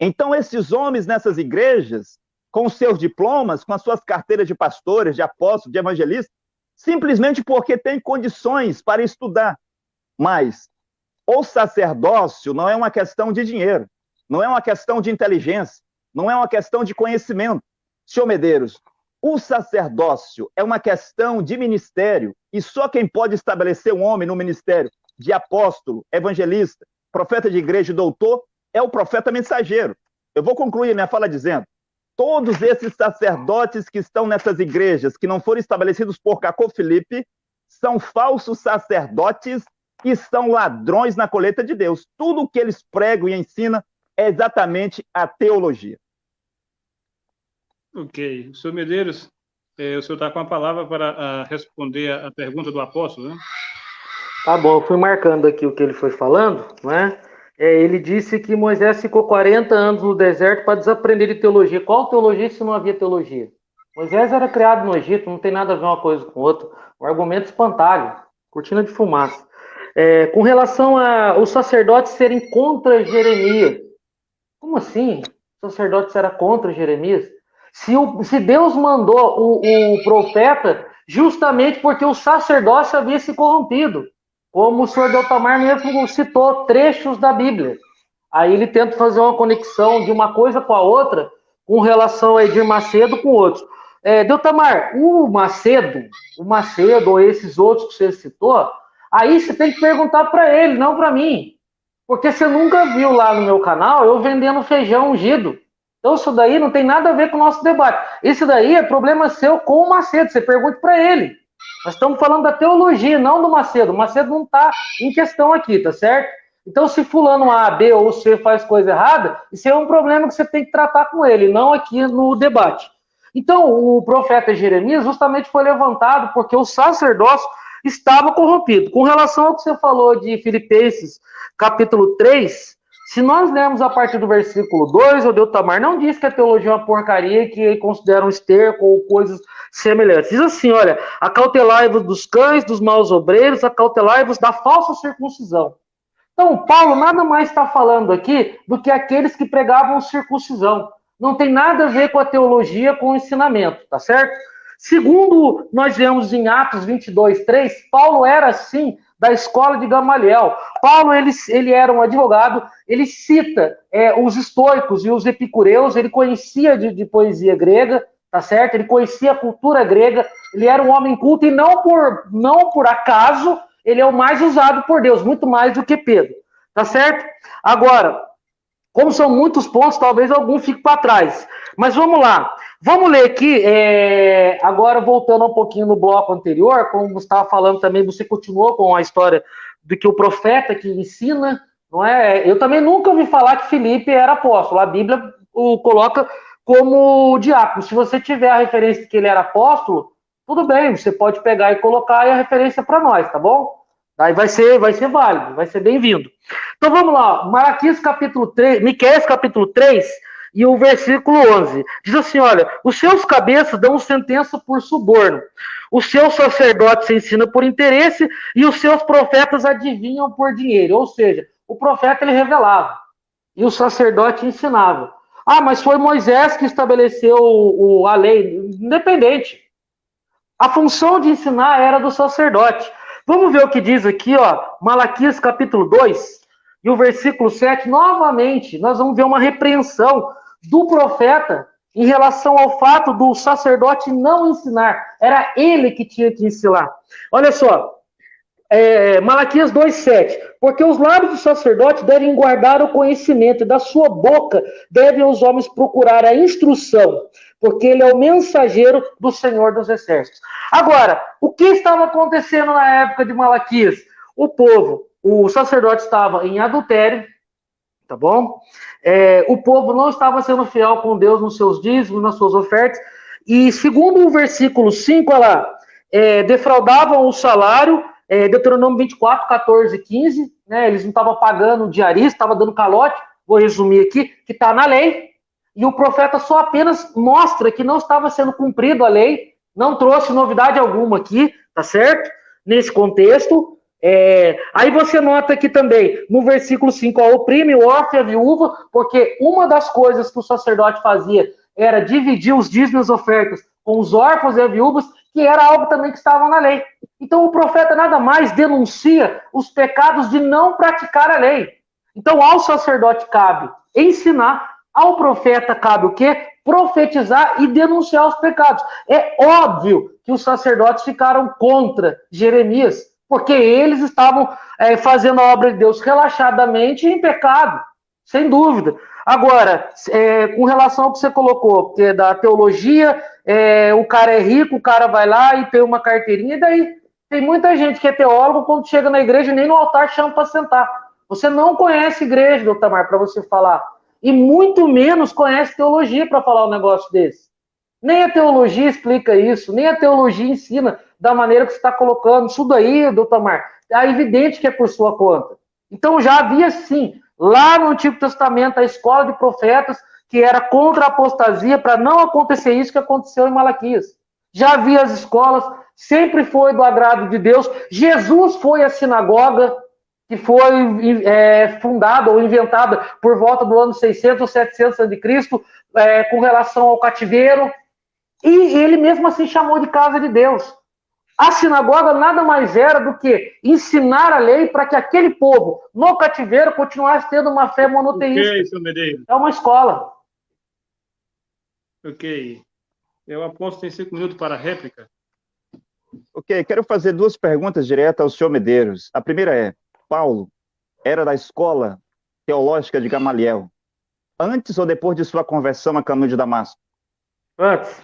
Então, esses homens nessas igrejas, com os seus diplomas, com as suas carteiras de pastores, de apóstolos, de evangelistas, simplesmente porque têm condições para estudar. Mas o sacerdócio não é uma questão de dinheiro, não é uma questão de inteligência, não é uma questão de conhecimento. Senhor Medeiros, o sacerdócio é uma questão de ministério, e só quem pode estabelecer um homem no ministério de apóstolo, evangelista, profeta de igreja e doutor é o profeta mensageiro. Eu vou concluir minha fala dizendo: todos esses sacerdotes que estão nessas igrejas, que não foram estabelecidos por Cacô Filipe, são falsos sacerdotes e são ladrões na colheita de Deus. Tudo o que eles pregam e ensinam é exatamente a teologia. Ok. Senhor Medeiros, o senhor está com a palavra para responder a pergunta do apóstolo, né? Tá bom, eu fui marcando aqui o que ele foi falando, né? Ele disse que Moisés ficou 40 anos no deserto para desaprender de teologia. Qual teologia se não havia teologia? Moisés era criado no Egito, não tem nada a ver uma coisa com outra. Um argumento espantalho, cortina de fumaça. Com relação aos sacerdotes serem contra Jeremias. Como assim? Os sacerdotes eram contra Jeremias? Se Deus mandou o profeta justamente porque o sacerdócio havia se corrompido. Como o senhor Deltamar mesmo citou trechos da Bíblia. Aí ele tenta fazer uma conexão de uma coisa com a outra, com relação a Edir Macedo com outros. Deltamar, o Macedo, ou esses outros que você citou, aí você tem que perguntar para ele, não para mim. Porque você nunca viu lá no meu canal eu vendendo feijão ungido. Então isso daí não tem nada a ver com o nosso debate. Isso daí é problema seu com o Macedo, você pergunte para ele. Nós estamos falando da teologia, não do Macedo. O Macedo não está em questão aqui, tá certo? Então, se fulano A, B ou C faz coisa errada, isso é um problema que você tem que tratar com ele, não aqui no debate. Então, o profeta Jeremias justamente foi levantado porque o sacerdócio estava corrompido. Com relação ao que você falou de Filipenses, capítulo 3, se nós lermos a partir do versículo 2, o Deltamar não diz que a teologia é uma porcaria, que consideram esterco ou coisas semelhantes. Diz assim, olha, acautelai-vos dos cães, dos maus obreiros, acautelai-vos da falsa circuncisão. Então, Paulo nada mais está falando aqui do que aqueles que pregavam circuncisão. Não tem nada a ver com a teologia, com o ensinamento, tá certo? Segundo nós vemos em Atos 22, 3, Paulo era, sim, da escola de Gamaliel. Paulo, ele era um advogado, ele cita os estoicos e os epicureus, ele conhecia de poesia grega, tá certo? Ele conhecia a cultura grega, ele era um homem culto e não por acaso ele é o mais usado por Deus, muito mais do que Pedro, tá certo? Agora, como são muitos pontos, talvez algum fique para trás. Mas vamos lá. Vamos ler aqui, agora voltando um pouquinho no bloco anterior, como você estava falando também, você continuou com a história do que o profeta que ensina, não é? Eu também nunca ouvi falar que Filipe era apóstolo. A Bíblia o coloca como diácono. Se você tiver a referência de que ele era apóstolo, tudo bem, você pode pegar e colocar aí a referência para nós, tá bom? Daí vai ser válido, vai ser bem-vindo. Então vamos lá, Malaquias capítulo 3, Miqueias capítulo 3 e o versículo 11. Diz assim, olha, os seus cabeças dão sentença por suborno, os seus sacerdotes ensinam por interesse e os seus profetas adivinham por dinheiro. Ou seja, o profeta ele revelava e o sacerdote ensinava. Ah, mas foi Moisés que estabeleceu a lei, independente. A função de ensinar era do sacerdote. Vamos ver o que diz aqui, ó, Malaquias capítulo 2 e o versículo 7. Novamente, nós vamos ver uma repreensão do profeta em relação ao fato do sacerdote não ensinar. Era ele que tinha que ensinar. Olha só, Malaquias 2,7. Porque os lábios do sacerdote devem guardar o conhecimento, e da sua boca devem os homens procurar a instrução, porque ele é o mensageiro do Senhor dos Exércitos. Agora, o que estava acontecendo na época de Malaquias? O sacerdote estava em adultério, tá bom? O povo não estava sendo fiel com Deus nos seus dízimos, nas suas ofertas, e segundo o versículo 5, olha lá, defraudavam o salário, Deuteronômio 24, 14 e 15, né? Eles não estavam pagando o diarista, estavam dando calote, vou resumir aqui, que está na lei, e o profeta só apenas mostra que não estava sendo cumprido a lei, não trouxe novidade alguma aqui, tá certo? Nesse contexto, Aí você nota aqui também, no versículo 5, ó, oprime o órfão e a viúva, porque uma das coisas que o sacerdote fazia era dividir os dízimos e as ofertas com os órfãos e as viúvas, que era algo também que estava na lei. Então o profeta nada mais denuncia os pecados de não praticar a lei. Então ao sacerdote cabe ensinar, ao profeta cabe o quê? Profetizar e denunciar os pecados. É óbvio que os sacerdotes ficaram contra Jeremias, porque eles estavam fazendo a obra de Deus relaxadamente em pecado, sem dúvida. Agora, com relação ao que você colocou, que é da teologia, o cara é rico, o cara vai lá e tem uma carteirinha, e daí tem muita gente que é teólogo, quando chega na igreja, nem no altar chama para sentar. Você não conhece igreja, doutor Tamar, para você falar. E muito menos conhece teologia para falar um negócio desse. Nem a teologia explica isso, nem a teologia ensina da maneira que você está colocando. Isso daí, doutor Tamar, é evidente que é por sua conta. Então já havia, sim, lá no Antigo Testamento, a escola de profetas, que era contra a apostasia, para não acontecer isso que aconteceu em Malaquias. Já havia as escolas, sempre foi do agrado de Deus. Jesus foi a sinagoga, que foi fundada ou inventada por volta do ano 600 ou 700 a.C., com relação ao cativeiro. E ele mesmo assim chamou de casa de Deus. A sinagoga nada mais era do que ensinar a lei para que aquele povo, no cativeiro, continuasse tendo uma fé monoteísta. Ok, senhor Medeiros. É uma escola. Ok. Eu Afonso tem 5 minutos para a réplica. Ok, quero fazer 2 perguntas diretas ao senhor Medeiros. A primeira é, Paulo era da escola teológica de Gamaliel, antes ou depois de sua conversão a caminho de Damasco? Antes.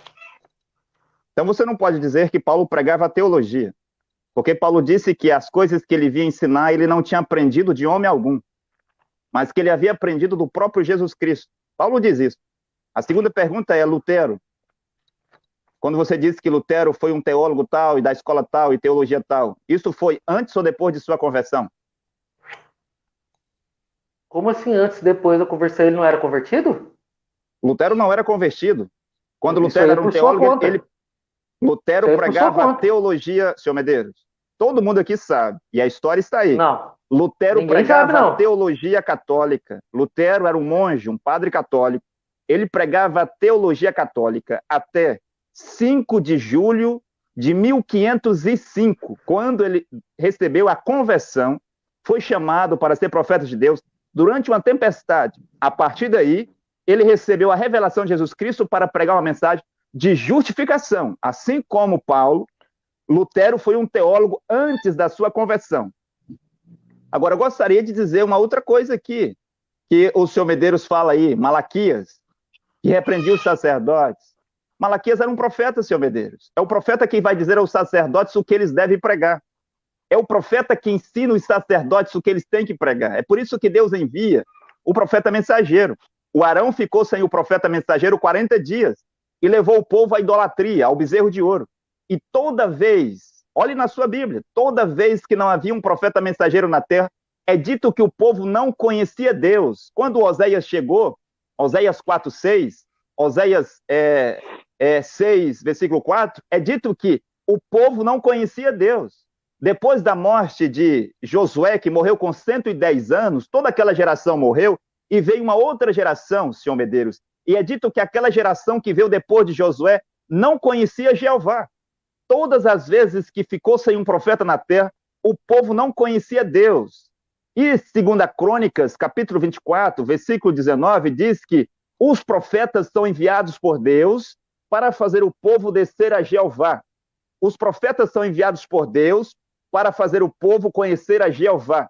Então você não pode dizer que Paulo pregava a teologia, porque Paulo disse que as coisas que ele vinha ensinar ele não tinha aprendido de homem algum, mas que ele havia aprendido do próprio Jesus Cristo. Paulo diz isso. A segunda pergunta é, Lutero, quando você disse que Lutero foi um teólogo tal, e da escola tal, e teologia tal, isso foi antes ou depois de sua conversão? Como assim antes, depois da conversão, ele não era convertido? Lutero não era convertido. Quando Isso Lutero aí é era um por sua teólogo, conta. Lutero Isso aí é por sua pregava conta. teologia, senhor Medeiros. Todo mundo aqui sabe, e a história está aí. Não. Lutero Ninguém sabe, pregava não. teologia católica. Lutero era um monge, um padre católico. Ele pregava teologia católica até 5 de julho de 1505, quando ele recebeu a conversão, foi chamado para ser profeta de Deus durante uma tempestade. A partir daí, ele recebeu a revelação de Jesus Cristo para pregar uma mensagem de justificação. Assim como Paulo, Lutero foi um teólogo antes da sua conversão. Agora, eu gostaria de dizer uma outra coisa aqui, que o senhor Medeiros fala aí, Malaquias, que repreendia os sacerdotes. Malaquias era um profeta, senhor Medeiros. É o profeta que vai dizer aos sacerdotes o que eles devem pregar. É o profeta que ensina os sacerdotes o que eles têm que pregar. É por isso que Deus envia o profeta mensageiro. O Arão ficou sem o profeta mensageiro 40 dias e levou o povo à idolatria, ao bezerro de ouro. E toda vez, olhe na sua Bíblia, toda vez que não havia um profeta mensageiro na terra, é dito que o povo não conhecia Deus. Quando Oséias chegou, Oséias 4:6, Oséias 6, versículo 4, é dito que o povo não conhecia Deus. Depois da morte de Josué, que morreu com 110 anos, toda aquela geração morreu, e veio uma outra geração, senhor Medeiros, e é dito que aquela geração que veio depois de Josué não conhecia Jeová. Todas as vezes que ficou sem um profeta na terra, o povo não conhecia Deus. E 2 Crônicas, capítulo 24, versículo 19, diz que os profetas são enviados por Deus para fazer o povo descer a Jeová. Os profetas são enviados por Deus para fazer o povo conhecer a Jeová.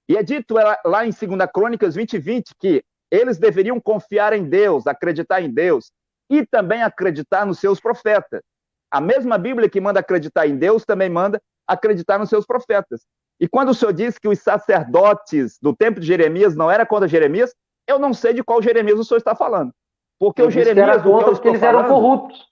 E é dito lá em 2 Crônicas 20:20 que eles deveriam confiar em Deus, acreditar em Deus e também acreditar nos seus profetas. A mesma Bíblia que manda acreditar em Deus também manda acreditar nos seus profetas. E quando o senhor diz que os sacerdotes do tempo de Jeremias não eram contra Jeremias, eu não sei de qual Jeremias o senhor está falando. Porque o Jeremias do qual eu estou falando, eram corruptos.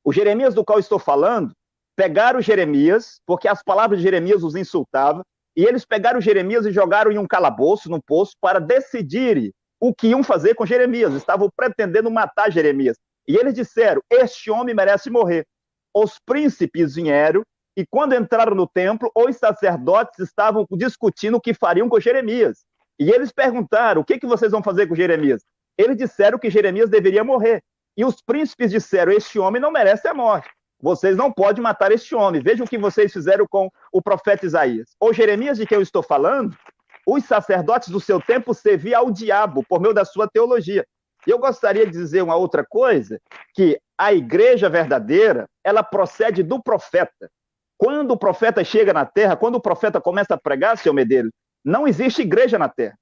O Jeremias do qual eu estou falando, pegaram Jeremias, porque as palavras de Jeremias os insultavam, e eles pegaram Jeremias e jogaram em um calabouço, num poço, para decidirem o que iam fazer com Jeremias. Estavam pretendendo matar Jeremias. E eles disseram, este homem merece morrer. Os príncipes vieram E quando entraram no templo, os sacerdotes estavam discutindo o que fariam com Jeremias. E eles perguntaram, o que vocês vão fazer com Jeremias? Eles disseram que Jeremias deveria morrer. E os príncipes disseram, este homem não merece a morte. Vocês não podem matar este homem. Vejam o que vocês fizeram com o profeta Isaías. O Jeremias de quem eu estou falando, os sacerdotes do seu tempo serviam ao diabo por meio da sua teologia. E eu gostaria de dizer uma outra coisa, que a igreja verdadeira, ela procede do profeta. Quando o profeta chega na terra, quando o profeta começa a pregar, seu Medeiros, não existe igreja na terra.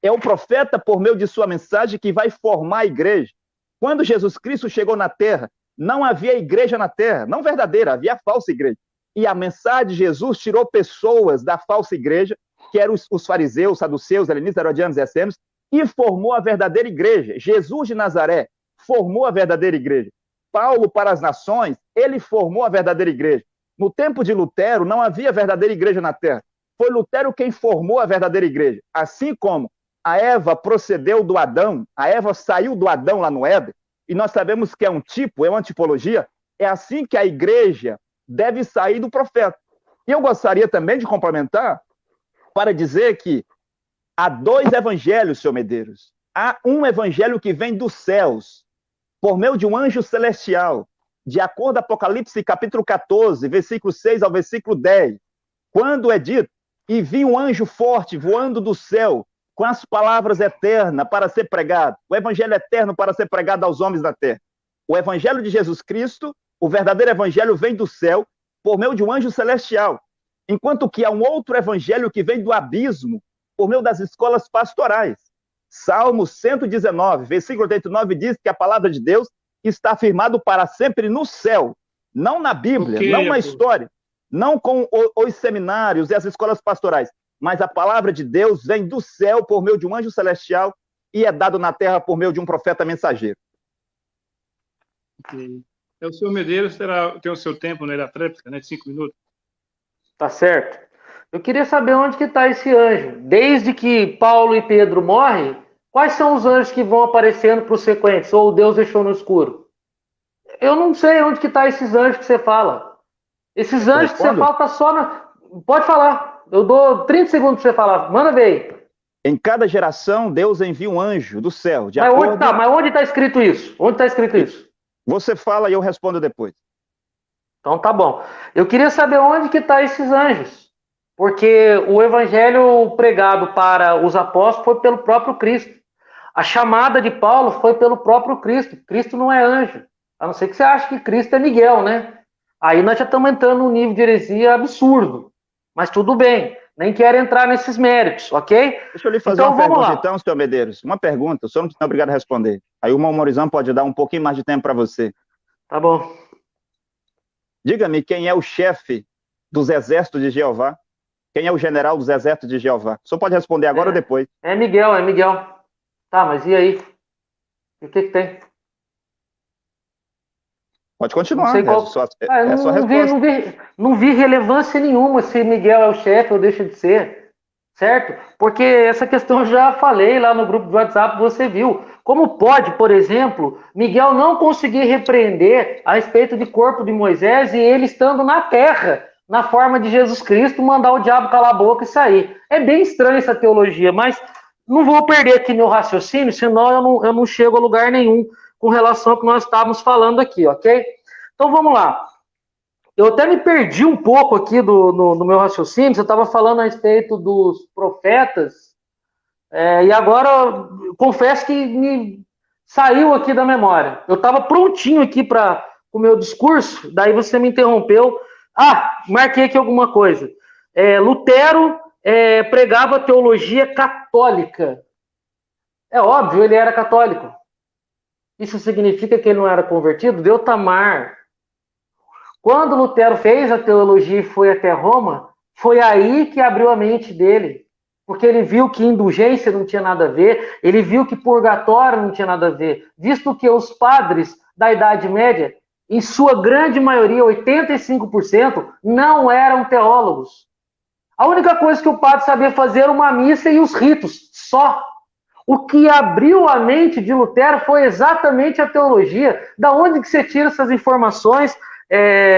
É o profeta, por meio de sua mensagem, que vai formar a igreja. Quando Jesus Cristo chegou na terra, não havia igreja na terra, não verdadeira, havia falsa igreja. E a mensagem de Jesus tirou pessoas da falsa igreja, que eram os fariseus, saduceus, helenistas, herodianos e essênios, e formou a verdadeira igreja. Jesus de Nazaré formou a verdadeira igreja. Paulo, para as nações, ele formou a verdadeira igreja. No tempo de Lutero, não havia verdadeira igreja na terra. Foi Lutero quem formou a verdadeira igreja. Assim como a Eva procedeu do Adão, a Eva saiu do Adão lá no Éden, e nós sabemos que é um tipo, é uma tipologia, é assim que a igreja deve sair do profeta. E eu gostaria também de complementar para dizer que há dois evangelhos, senhor Medeiros. Há um evangelho que vem dos céus, por meio de um anjo celestial, de acordo com Apocalipse capítulo 14, versículo 6 ao versículo 10, quando é dito, e vi um anjo forte voando do céu, com as palavras eternas para ser pregado, o evangelho eterno para ser pregado aos homens da terra. O evangelho de Jesus Cristo, o verdadeiro evangelho vem do céu, por meio de um anjo celestial, enquanto que há um outro evangelho que vem do abismo, por meio das escolas pastorais. Salmo 119, versículo 89, diz que a palavra de Deus está afirmado para sempre no céu, não na Bíblia, não na história, não com os seminários e as escolas pastorais, mas a palavra de Deus vem do céu por meio de um anjo celestial e é dado na terra por meio de um profeta mensageiro. Okay. O senhor Medeiros tem o seu tempo, né, da tréplica, né, de 5 minutos. Tá certo. Eu queria saber onde que está esse anjo. Desde que Paulo e Pedro morrem, quais são os anjos que vão aparecendo para os sequentes? Ou Deus deixou no escuro? Eu não sei onde que está esses anjos que você fala. Esses anjos que você fala tá só na... Pode falar. Eu dou 30 segundos para você falar. Manda ver aí. Em cada geração, Deus envia um anjo do céu. Mas onde está escrito isso? Onde está escrito isso? Você fala e eu respondo depois. Então tá bom. Eu queria saber onde que está esses anjos. Porque o evangelho pregado para os apóstolos foi pelo próprio Cristo. A chamada de Paulo foi pelo próprio Cristo. Cristo não é anjo. A não ser que você ache que Cristo é Miguel, né? Aí nós já estamos entrando num nível de heresia absurdo. Mas tudo bem. Nem quero entrar nesses méritos, ok? Deixa eu lhe fazer uma pergunta, então, senhor Medeiros. Uma pergunta, o senhor não é obrigado a responder. Aí o Maumorizão pode dar um pouquinho mais de tempo para você. Tá bom. Diga-me quem é o chefe dos exércitos de Jeová? Quem é o general dos exércitos de Jeová? O senhor pode responder agora ou depois? É Miguel. Tá, mas e aí? E o que tem? Pode continuar. Não vi relevância nenhuma se Miguel é o chefe ou deixa de ser. Certo? Porque essa questão eu já falei lá no grupo do WhatsApp, você viu. Como pode, por exemplo, Miguel não conseguir repreender a respeito do corpo de Moisés e ele estando na terra, na forma de Jesus Cristo, mandar o diabo calar a boca e sair. É bem estranha essa teologia, mas não vou perder aqui meu raciocínio, senão eu não chego a lugar nenhum com relação ao que nós estávamos falando aqui, ok? Então vamos lá. Eu até me perdi um pouco aqui no meu raciocínio, você estava falando a respeito dos profetas, e agora eu confesso que me saiu aqui da memória. Eu estava prontinho aqui para o meu discurso, daí você me interrompeu. Marquei aqui alguma coisa. Lutero pregava teologia católica. É óbvio, ele era católico. Isso significa que ele não era convertido? Deutamar. Quando Lutero fez a teologia e foi até Roma, foi aí que abriu a mente dele. Porque ele viu que indulgência não tinha nada a ver, ele viu que purgatório não tinha nada a ver, visto que os padres da Idade Média, em sua grande maioria, 85%, não eram teólogos. A única coisa que o padre sabia fazer era uma missa e os ritos, só. O que abriu a mente de Lutero foi exatamente a teologia. Da onde que você tira essas informações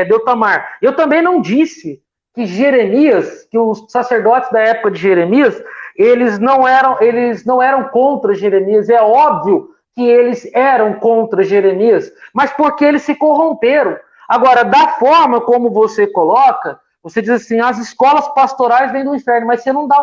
Deltamar, eu também não disse que Jeremias, que os sacerdotes da época de Jeremias, eles não eram contra Jeremias. É óbvio que eles eram contra Jeremias, mas porque eles se corromperam. Agora, da forma como você coloca, você diz assim, as escolas pastorais vêm do inferno, mas você não dá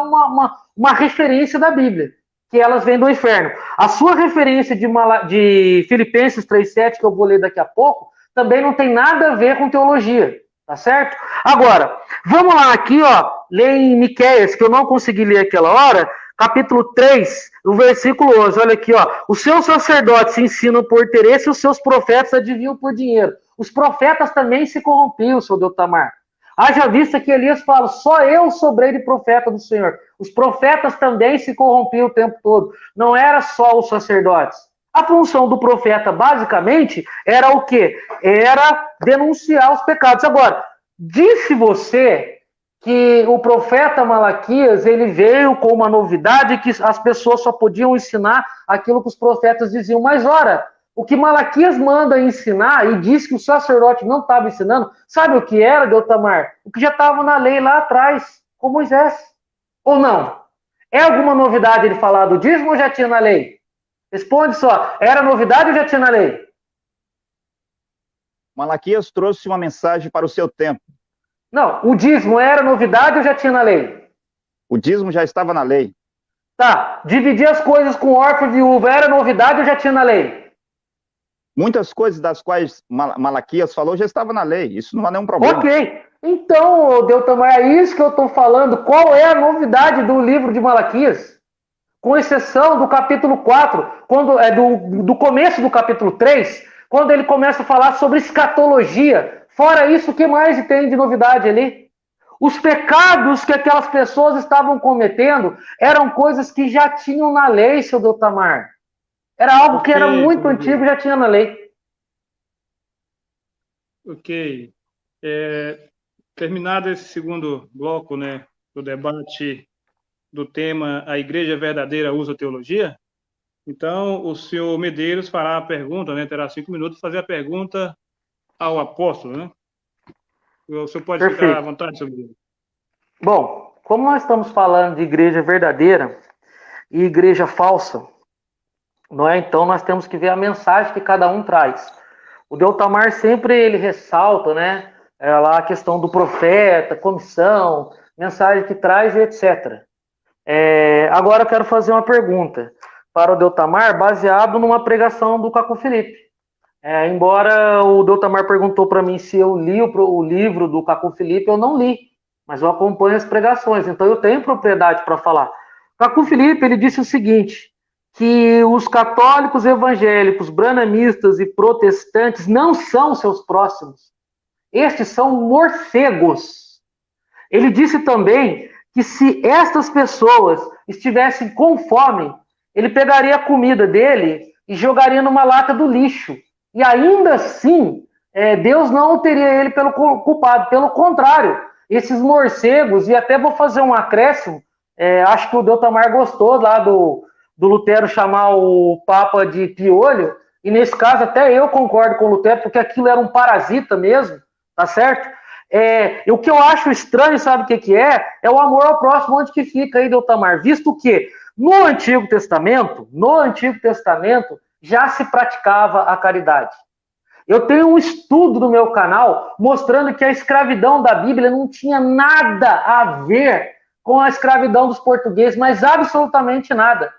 uma referência da Bíblia, que elas vêm do inferno. A sua referência de Filipenses 3,7, que eu vou ler daqui a pouco, também não tem nada a ver com teologia, tá certo? Agora, vamos lá aqui, ó, ler em Miqueias, que eu não consegui ler aquela hora, capítulo 3, o versículo 11, olha aqui, ó, os seus sacerdotes ensinam por interesse, os seus profetas adivinham por dinheiro. Os profetas também se corrompiam, seu Deltamar. Haja vista que Elias fala, só eu sobrei de profeta do Senhor. Os profetas também se corrompiam o tempo todo. Não era só os sacerdotes. A função do profeta, basicamente, era o quê? Era denunciar os pecados. Agora, disse você que o profeta Malaquias, ele veio com uma novidade que as pessoas só podiam ensinar aquilo que os profetas diziam. Mas, ora, o que Malaquias manda ensinar e diz que o sacerdote não estava ensinando, sabe o que era, Deltamar? O que já estava na lei lá atrás, com Moisés. Ou não? É alguma novidade ele falar do dízimo ou já tinha na lei? Responde só, era novidade ou já tinha na lei? Malaquias trouxe uma mensagem para o seu tempo. Não, o dízimo era novidade ou já tinha na lei? O dízimo já estava na lei. Tá, dividir as coisas com órfão e viúva era novidade ou já tinha na lei? Muitas coisas das quais Malaquias falou já estavam na lei. Isso não há nenhum problema. Ok. Então, Deltamar, é isso que eu estou falando. Qual é a novidade do livro de Malaquias? Com exceção do capítulo 4, quando do começo do capítulo 3, quando ele começa a falar sobre escatologia. Fora isso, o que mais tem de novidade ali? Os pecados que aquelas pessoas estavam cometendo eram coisas que já tinham na lei, seu Deltamar. Era algo que era muito antigo, já tinha na lei. Ok. Terminado esse segundo bloco, né, do debate do tema A Igreja Verdadeira Usa Teologia, então o senhor Medeiros fará a pergunta, né, terá 5 minutos, fazer a pergunta ao apóstolo, né? O senhor pode Perfeito. Ficar à vontade sobre isso. Bom, como nós estamos falando de igreja verdadeira e igreja falsa, não é? Então nós temos que ver a mensagem que cada um traz. O Deltamar sempre ele ressalta, né? Lá a questão do profeta, comissão, mensagem que traz, etc. Agora eu quero fazer uma pergunta para o Deltamar, baseado numa pregação do Caco Felipe. Embora o Deltamar perguntou para mim se eu li o livro do Caco Felipe, eu não li, mas eu acompanho as pregações, então eu tenho propriedade para falar. Caco Felipe ele disse o seguinte, que os católicos evangélicos, branamistas e protestantes não são seus próximos. Estes são morcegos. Ele disse também que se estas pessoas estivessem com fome, ele pegaria a comida dele e jogaria numa lata do lixo. E ainda assim, Deus não teria ele pelo culpado. Pelo contrário, esses morcegos, e até vou fazer um acréscimo, acho que o Deltamar gostou lá do Lutero chamar o Papa de piolho, e nesse caso até eu concordo com o Lutero, porque aquilo era um parasita mesmo, tá certo? O que eu acho estranho, sabe o que é? É o amor ao próximo, onde que fica aí, Deltamar? Visto que no Antigo Testamento, já se praticava a caridade. Eu tenho um estudo no meu canal mostrando que a escravidão da Bíblia não tinha nada a ver com a escravidão dos portugueses, mas absolutamente nada.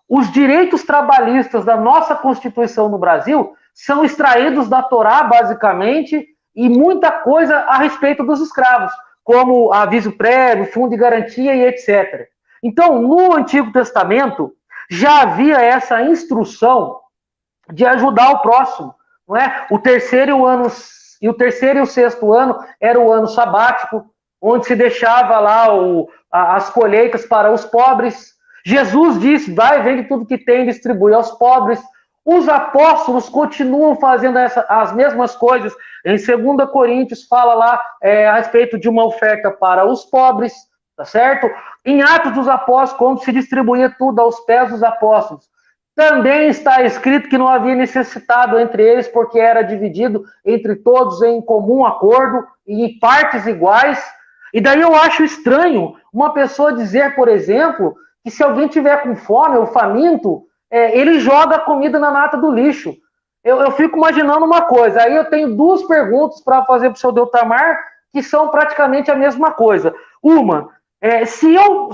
Os direitos trabalhistas da nossa Constituição no Brasil são extraídos da Torá, basicamente, e muita coisa a respeito dos escravos, como aviso prévio, fundo de garantia e etc. Então, no Antigo Testamento, já havia essa instrução de ajudar o próximo, não é? O terceiro e o sexto ano era o ano sabático, onde se deixava lá as colheitas para os pobres. Jesus disse, vai, vende tudo que tem, distribui aos pobres. Os apóstolos continuam fazendo as mesmas coisas. Em 2 Coríntios fala lá a respeito de uma oferta para os pobres, tá certo? Em Atos dos Apóstolos, quando se distribuía tudo aos pés dos apóstolos. Também está escrito que não havia necessitado entre eles, porque era dividido entre todos em comum acordo e em partes iguais. E daí eu acho estranho uma pessoa dizer, por exemplo, que se alguém tiver com fome ou faminto, ele joga a comida na nata do lixo. Eu fico imaginando uma coisa. Aí eu tenho duas perguntas para fazer para o seu Deltamar, que são praticamente a mesma coisa. Uma,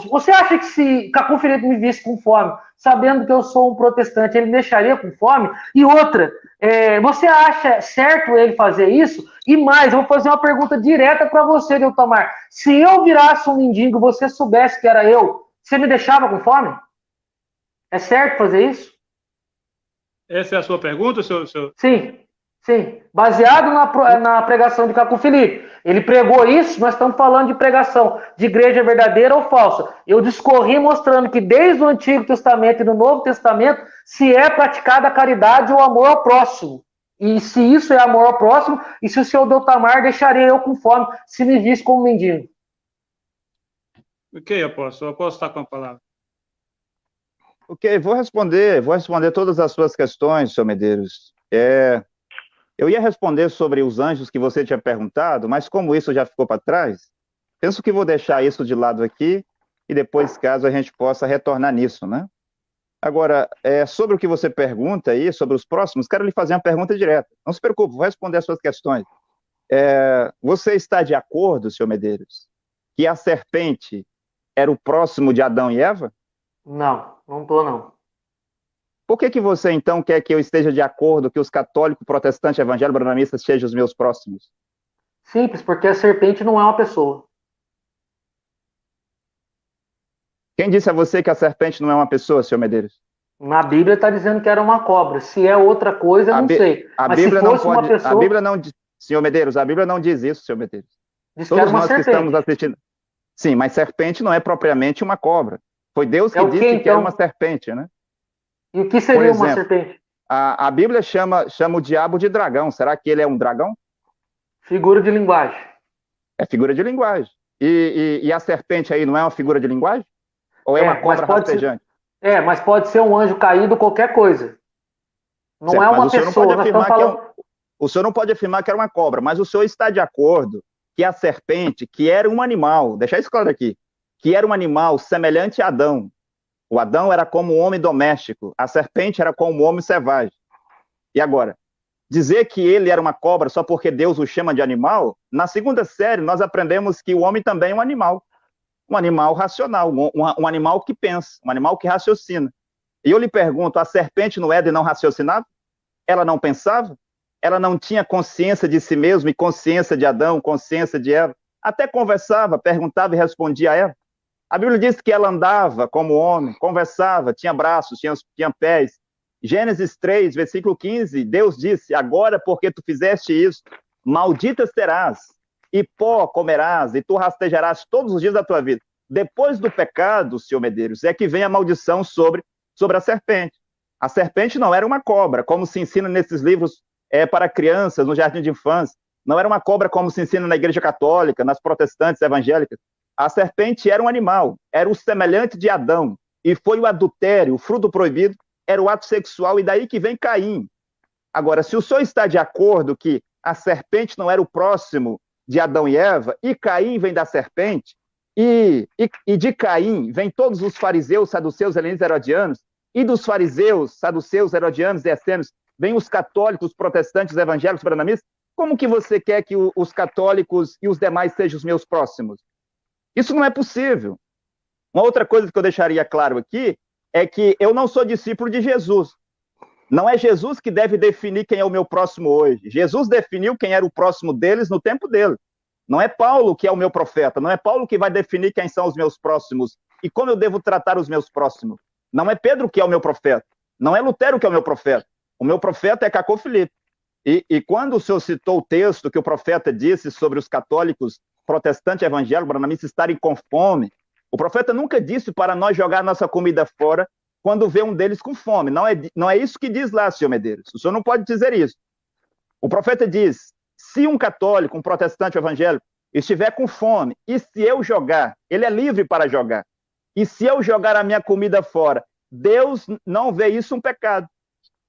você acha que se Cacu Felipe me visse com fome, sabendo que eu sou um protestante, ele me deixaria com fome? E outra, você acha certo ele fazer isso? E mais, eu vou fazer uma pergunta direta para você, Deltamar. Se eu virasse um mendigo e você soubesse que era eu, você me deixava com fome? É certo fazer isso? Essa é a sua pergunta, seu... Sim, sim. Baseado na pregação de Cacu Felipe. Ele pregou isso, nós estamos falando de pregação de igreja verdadeira ou falsa. Eu discorri mostrando que desde o Antigo Testamento e no Novo Testamento se é praticada a caridade ou amor ao próximo. E se isso é amor ao próximo, e se o seu Deltamar deixaria eu com fome se me visse como mendigo. Ok, apóstolo. Eu posso estar com a palavra. Ok, vou responder todas as suas questões, senhor Medeiros. Eu ia responder sobre os anjos que você tinha perguntado, mas como isso já ficou para trás, penso que vou deixar isso de lado aqui e depois, caso a gente possa retornar nisso, né? Agora, sobre o que você pergunta aí, sobre os próximos, quero lhe fazer uma pergunta direta. Não se preocupe, vou responder as suas questões. Você está de acordo, senhor Medeiros, que a serpente era o próximo de Adão e Eva? Não, não estou, não. Por que você, então, quer que eu esteja de acordo que os católicos, protestantes, evangélicos, brananistas sejam os meus próximos? Simples, porque a serpente não é uma pessoa. Quem disse a você que a serpente não é uma pessoa, senhor Medeiros? Na Bíblia está dizendo que era uma cobra. Se é outra coisa, eu não sei. Mas se fosse uma pessoa... A Bíblia não... Senhor Medeiros, a Bíblia não diz isso, senhor Medeiros. Diz que era uma serpente. Que estamos assistindo... Sim, mas serpente não é propriamente uma cobra. Foi Deus que disse então? Que era uma serpente, né? E o que seria uma serpente? A Bíblia chama o diabo de dragão. Será que ele é um dragão? Figura de linguagem. É figura de linguagem. E a serpente aí não é uma figura de linguagem? Ou é uma cobra rastejante? Mas pode ser um anjo caído, qualquer coisa. Não certo, é uma pessoa. O senhor não pode afirmar que era uma cobra, mas o senhor está de acordo que a serpente, que era um animal, deixar isso claro aqui, que era um animal semelhante a Adão. O Adão era como um homem doméstico, a serpente era como um homem selvagem. E agora, dizer que ele era uma cobra só porque Deus o chama de animal, na segunda série nós aprendemos que o homem também é um animal racional, um animal que pensa, um animal que raciocina. E eu lhe pergunto, a serpente no Éden não raciocinava? Ela não pensava? Ela não tinha consciência de si mesma e consciência de Adão, consciência de Eva? Até conversava, perguntava e respondia a Eva. A Bíblia diz que ela andava como homem, conversava, tinha braços, tinha pés. Gênesis 3, versículo 15, Deus disse, agora porque tu fizeste isso, maldita serás, e pó comerás, e tu rastejarás todos os dias da tua vida. Depois do pecado, senhor Medeiros, é que vem a maldição sobre a serpente. A serpente não era uma cobra, como se ensina nesses livros para crianças, no jardim de infância. Não era uma cobra como se ensina na igreja católica, nas protestantes evangélicas. A serpente era um animal, era o semelhante de Adão, e foi o adultério, o fruto proibido, era o ato sexual, e daí que vem Caim. Agora, se o senhor está de acordo que a serpente não era o próximo de Adão e Eva, e Caim vem da serpente, e de Caim vem todos os fariseus, saduceus, helenistas, herodianos, e dos fariseus, saduceus, herodianos e essênios, vem os católicos, os protestantes, evangélicos, branamistas. Como que você quer que os católicos e os demais sejam os meus próximos? Isso não é possível. Uma outra coisa que eu deixaria claro aqui é que eu não sou discípulo de Jesus. Não é Jesus que deve definir quem é o meu próximo hoje. Jesus definiu quem era o próximo deles no tempo dele. Não é Paulo que é o meu profeta. Não é Paulo que vai definir quem são os meus próximos e como eu devo tratar os meus próximos. Não é Pedro que é o meu profeta. Não é Lutero que é o meu profeta. O meu profeta é Cacu Felipe. E quando o senhor citou o texto que o profeta disse sobre os católicos, protestantes, evangélicos, branamistas estarem com fome, o profeta nunca disse para nós jogar nossa comida fora quando vê um deles com fome. Não é isso que diz lá, senhor Medeiros. O senhor não pode dizer isso. O profeta diz, se um católico, um protestante evangélico, estiver com fome, e se eu jogar, ele é livre para jogar, e se eu jogar a minha comida fora, Deus não vê isso um pecado.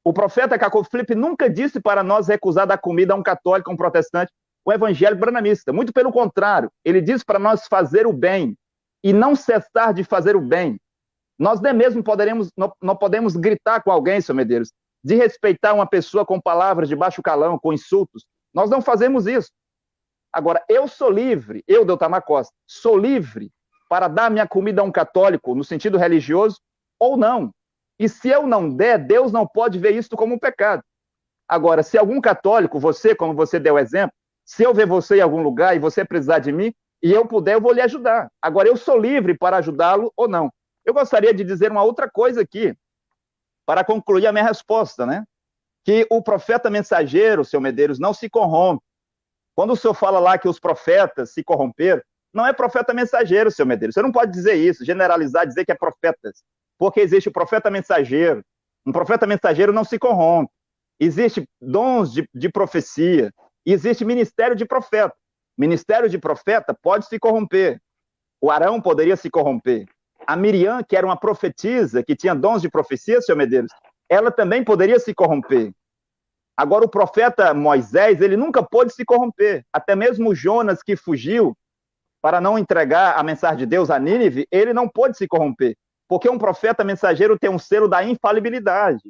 O profeta Caco Filipe nunca disse para nós recusar da comida a um católico, a um protestante, um evangélico branamista. Muito pelo contrário, ele disse para nós fazer o bem e não cessar de fazer o bem. Nós nem mesmo não podemos gritar com alguém, senhor Medeiros, de respeitar uma pessoa com palavras de baixo calão, com insultos. Nós não fazemos isso. Agora, eu sou livre, eu, Deltamar Costa, sou livre para dar minha comida a um católico, no sentido religioso, ou não. E se eu não der, Deus não pode ver isso como um pecado. Agora, se algum católico, você, como você deu o exemplo, se eu ver você em algum lugar e você precisar de mim, e eu puder, eu vou lhe ajudar. Agora, eu sou livre para ajudá-lo ou não. Eu gostaria de dizer uma outra coisa aqui, para concluir a minha resposta, né? Que o profeta mensageiro, seu Medeiros, não se corrompe. Quando o senhor fala lá que os profetas se corromperam, não é profeta mensageiro, seu Medeiros. Você não pode dizer isso, generalizar, dizer que é profetas. Porque existe o profeta mensageiro. Um profeta mensageiro não se corrompe. Existe dons de profecia. Existe ministério de profeta. Ministério de profeta pode se corromper. O Arão poderia se corromper. A Miriam, que era uma profetisa, que tinha dons de profecia, senhor Medeiros, ela também poderia se corromper. Agora, o profeta Moisés, ele nunca pôde se corromper. Até mesmo Jonas, que fugiu para não entregar a mensagem de Deus a Nínive, ele não pôde se corromper. Porque um profeta mensageiro tem um selo da infalibilidade.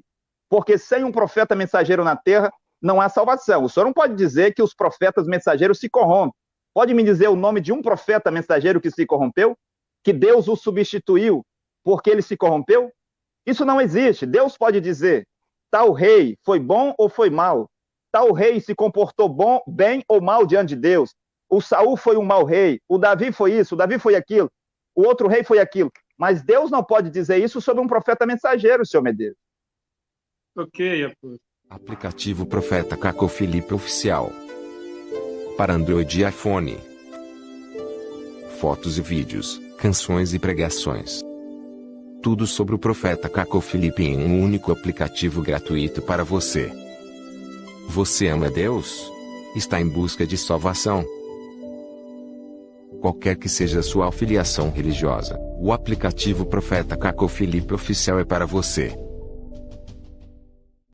Porque sem um profeta mensageiro na terra, não há salvação. O senhor não pode dizer que os profetas mensageiros se corrompem. Pode me dizer o nome de um profeta mensageiro que se corrompeu? Que Deus o substituiu porque ele se corrompeu? Isso não existe. Deus pode dizer, tal rei foi bom ou foi mal? Tal rei se comportou bem ou mal diante de Deus? O Saul foi um mau rei, o Davi foi isso, o Davi foi aquilo, o outro rei foi aquilo. Mas Deus não pode dizer isso sobre um profeta mensageiro, senhor Medeiros. Ok, Aplicativo Profeta Caco Filipe Oficial. Para Android e iPhone. Fotos e vídeos, canções e pregações. Tudo sobre o Profeta Caco Filipe em um único aplicativo gratuito para você. Você ama Deus? Está em busca de salvação? Qualquer que seja a sua afiliação religiosa, o aplicativo Profeta Caco Filipe Oficial é para você.